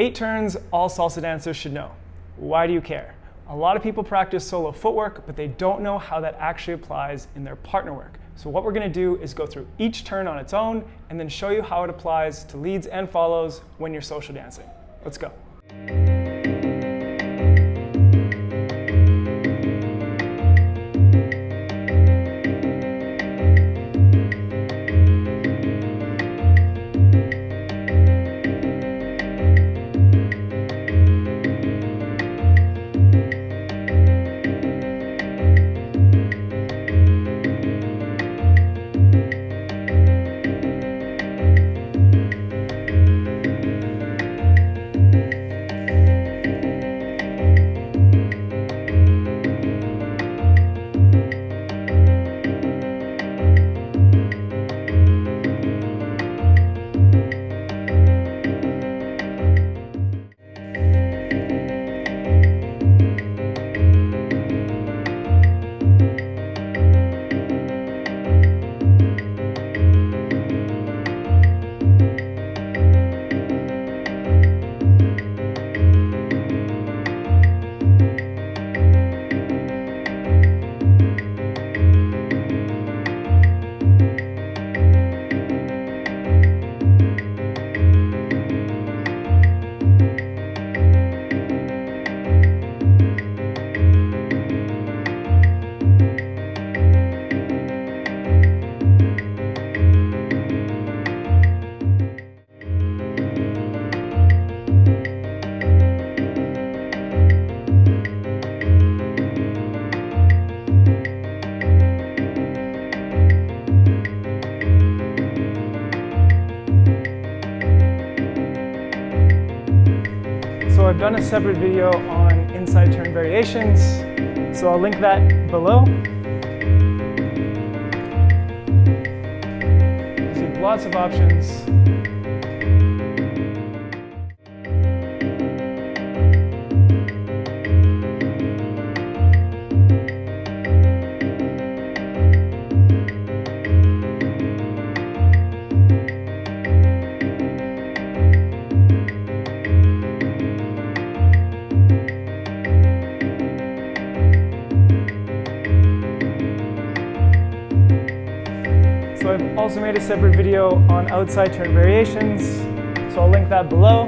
8 turns all salsa dancers should know. Why do you care? A lot of people practice solo footwork, but they don't know how that actually applies in their partner work. So what we're going to do is go through each turn on its own and then show you how it applies to leads and follows when you're social dancing. Let's go. So I've done a separate video on inside turn variations, so I'll link that below. You see lots of options. So I've also made a separate video on outside turn variations, so I'll link that below.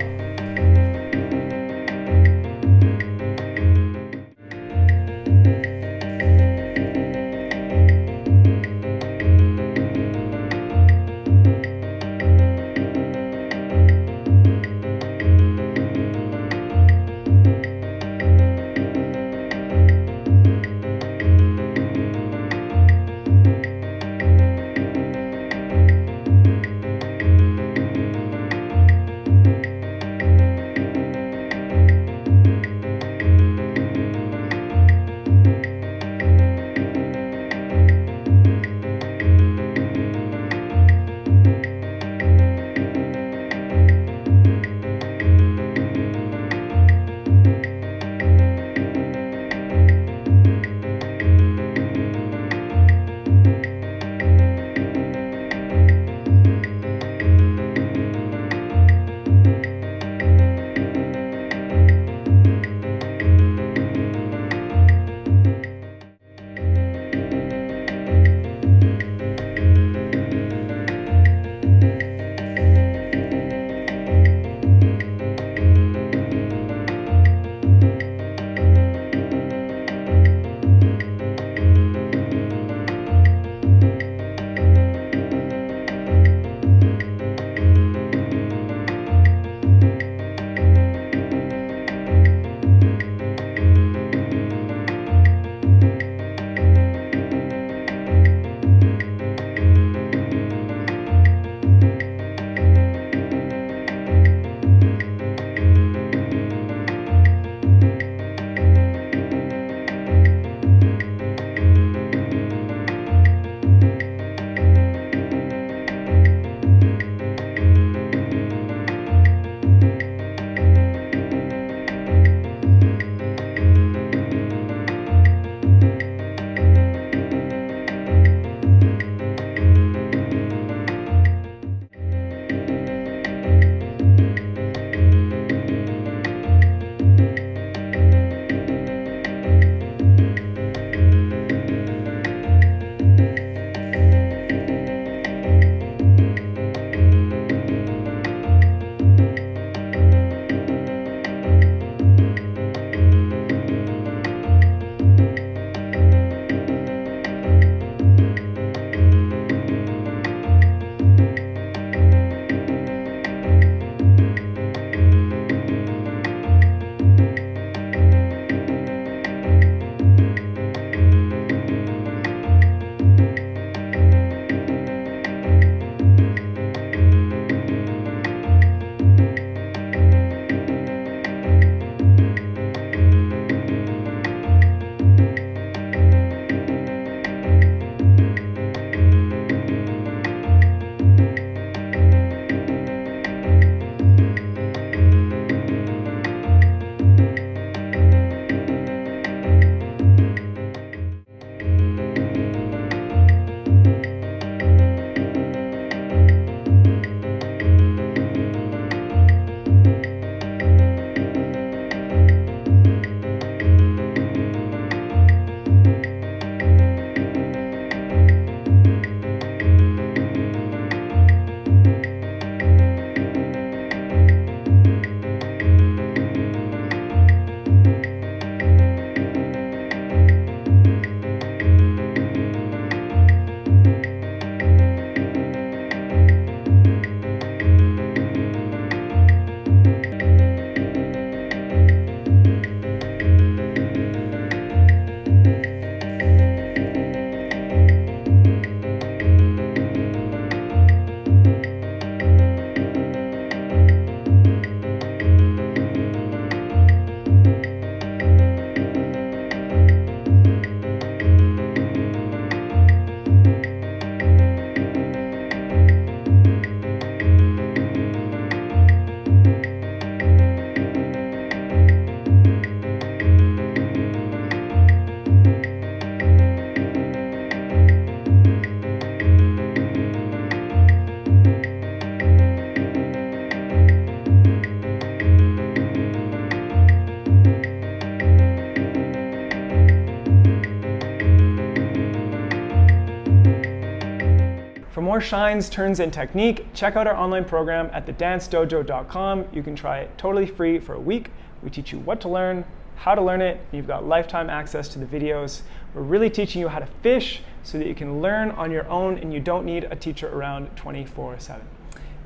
more shines, turns, and technique, check out our online program at thedancedojo.com. You can try it totally free for a week. We teach you what to learn, how to learn it, and you've got lifetime access to the videos. We're really teaching you how to fish so that you can learn on your own and you don't need a teacher around 24/7.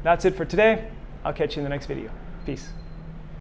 That's it for today. I'll catch you in the next video. Peace.